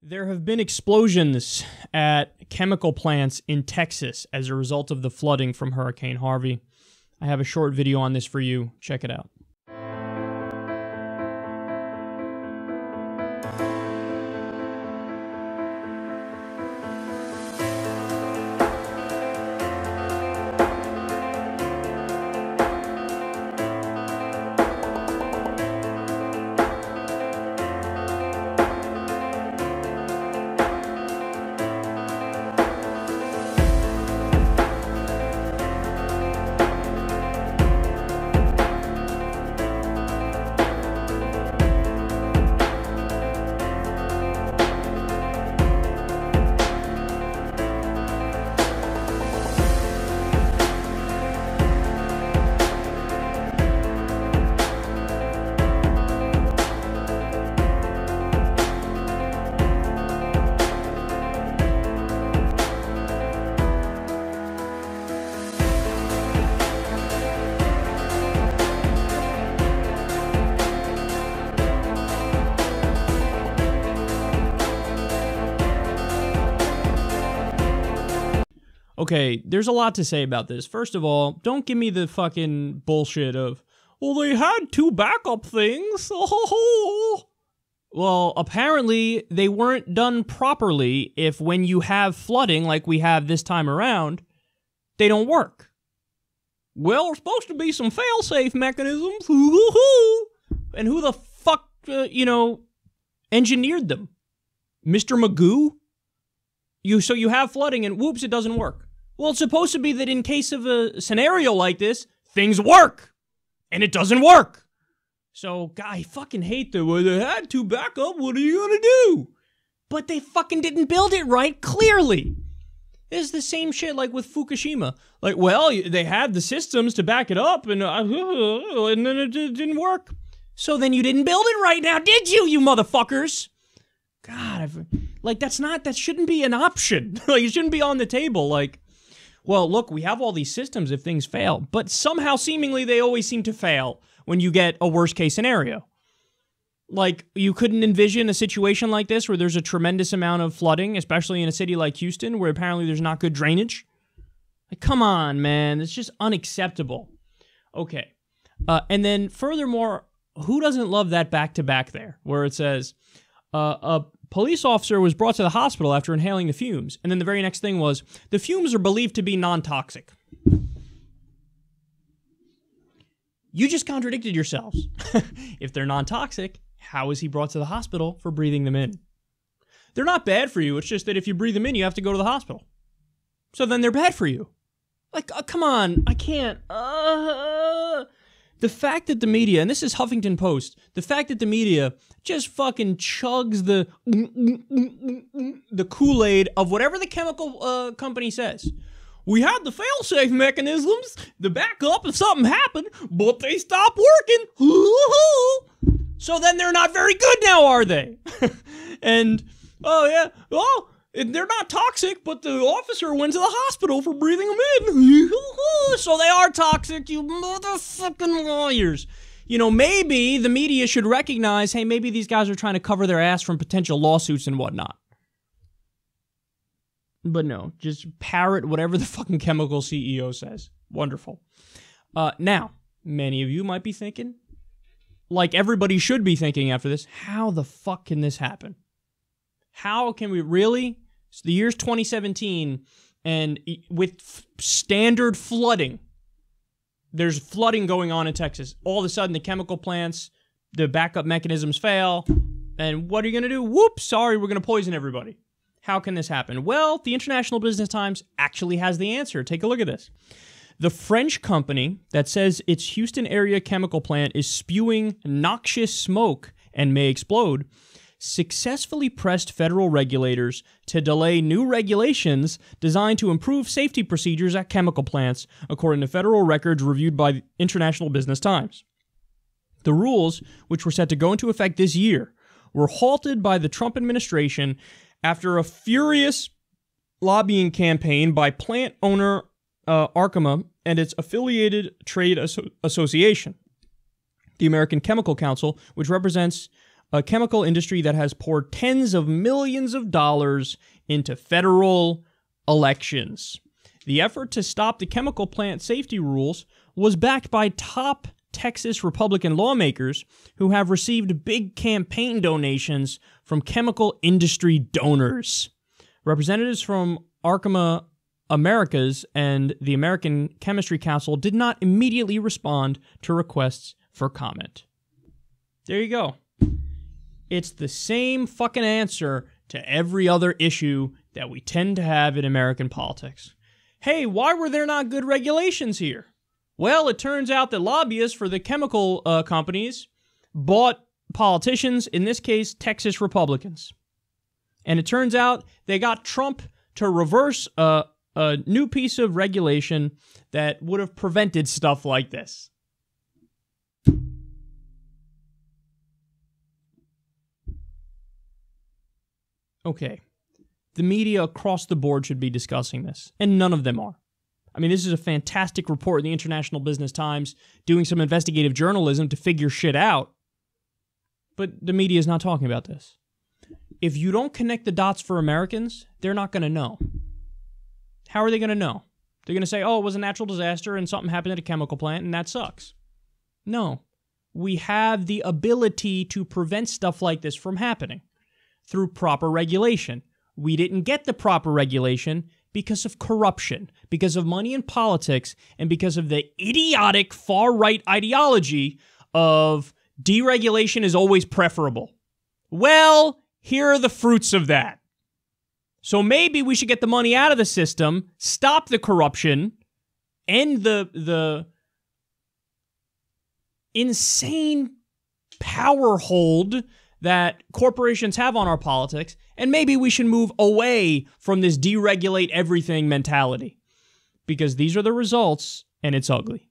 There have been explosions at chemical plants in Texas as a result of the flooding from Hurricane Harvey. I have a short video on this for you. Check it out. Okay, there's a lot to say about this. First of all, don't give me the fucking bullshit of, well, they had two backup things. Well, apparently they weren't done properly if when you have flooding like we have this time around, they don't work. Well, there's supposed to be some failsafe mechanisms. And who the fuck, engineered them? Mr. Magoo? So you have flooding and whoops, it doesn't work. Well, it's supposed to be that in case of a scenario like this, things work. And it doesn't work. So, God, I fucking hate the way they had to back up. What are you gonna do? But they fucking didn't build it right, clearly. It's the same shit like with Fukushima. Like, well, they had the systems to back it up, and then it didn't work. So then you didn't build it right now, did you, you motherfuckers? God, that shouldn't be an option. Like, it shouldn't be on the table. Like, well, look, we have all these systems if things fail, but somehow, seemingly, they always seem to fail when you get a worst-case scenario. Like, you couldn't envision a situation like this where there's a tremendous amount of flooding, especially in a city like Houston, where apparently there's not good drainage. Like, come on, man. It's just unacceptable. Okay. And then, furthermore, who doesn't love that back-to-back there, where it says, a police officer was brought to the hospital after inhaling the fumes. And then the very next thing was, the fumes are believed to be non-toxic. You just contradicted yourselves. If they're non-toxic, how is he brought to the hospital for breathing them in? They're not bad for you. It's just that if you breathe them in, you have to go to the hospital. So then they're bad for you. Like, come on. I can't. The fact that the media, and this is Huffington Post, the fact that the media just fucking chugs the Kool-Aid of whatever the chemical company says. We had the fail-safe mechanisms, the backup if something happened, but they stopped working. So then they're not very good now, are they? And, oh yeah, oh, they're not toxic, but the officer went to the hospital for breathing them in. So they are toxic, you motherfucking lawyers. You know, maybe the media should recognize, hey, maybe these guys are trying to cover their ass from potential lawsuits and whatnot. But no, just parrot whatever the fucking chemical CEO says. Wonderful. Now, many of you might be thinking, like everybody should be thinking after this, how the fuck can this happen? How can we really? So the year's 2017, and with standard flooding, there's flooding going on in Texas. All of a sudden, the chemical plants, the backup mechanisms fail, and what are you going to do? Whoops, sorry, we're going to poison everybody. How can this happen? Well, the International Business Times actually has the answer. Take a look at this. The French company that says its Houston area chemical plant is spewing noxious smoke and may explode successfully pressed federal regulators to delay new regulations designed to improve safety procedures at chemical plants, according to federal records reviewed by the International Business Times. The rules, which were set to go into effect this year, were halted by the Trump administration after a furious lobbying campaign by plant owner Arkema and its affiliated trade association, the American Chemical Council, which represents a chemical industry that has poured tens of millions of dollars into federal elections. The effort to stop the chemical plant safety rules was backed by top Texas Republican lawmakers who have received big campaign donations from chemical industry donors. Representatives from Arkema Americas and the American Chemistry Council did not immediately respond to requests for comment. There you go. It's the same fucking answer to every other issue that we tend to have in American politics. Hey, why were there not good regulations here? Well, it turns out that lobbyists for the chemical companies bought politicians, in this case, Texas Republicans. And it turns out they got Trump to reverse a new piece of regulation that would have prevented stuff like this. Okay, the media across the board should be discussing this, and none of them are. I mean, this is a fantastic report in the International Business Times doing some investigative journalism to figure shit out, but the media is not talking about this. If you don't connect the dots for Americans, they're not going to know. How are they going to know? They're going to say, oh, it was a natural disaster and something happened at a chemical plant and that sucks. No, we have the ability to prevent stuff like this from happening through proper regulation. We didn't get the proper regulation because of corruption, because of money in politics, and because of the idiotic far-right ideology of deregulation is always preferable. Well, here are the fruits of that. So maybe we should get the money out of the system, stop the corruption, end the insane power hold that corporations have on our politics, and maybe we should move away from this deregulate everything mentality. Because these are the results, and it's ugly.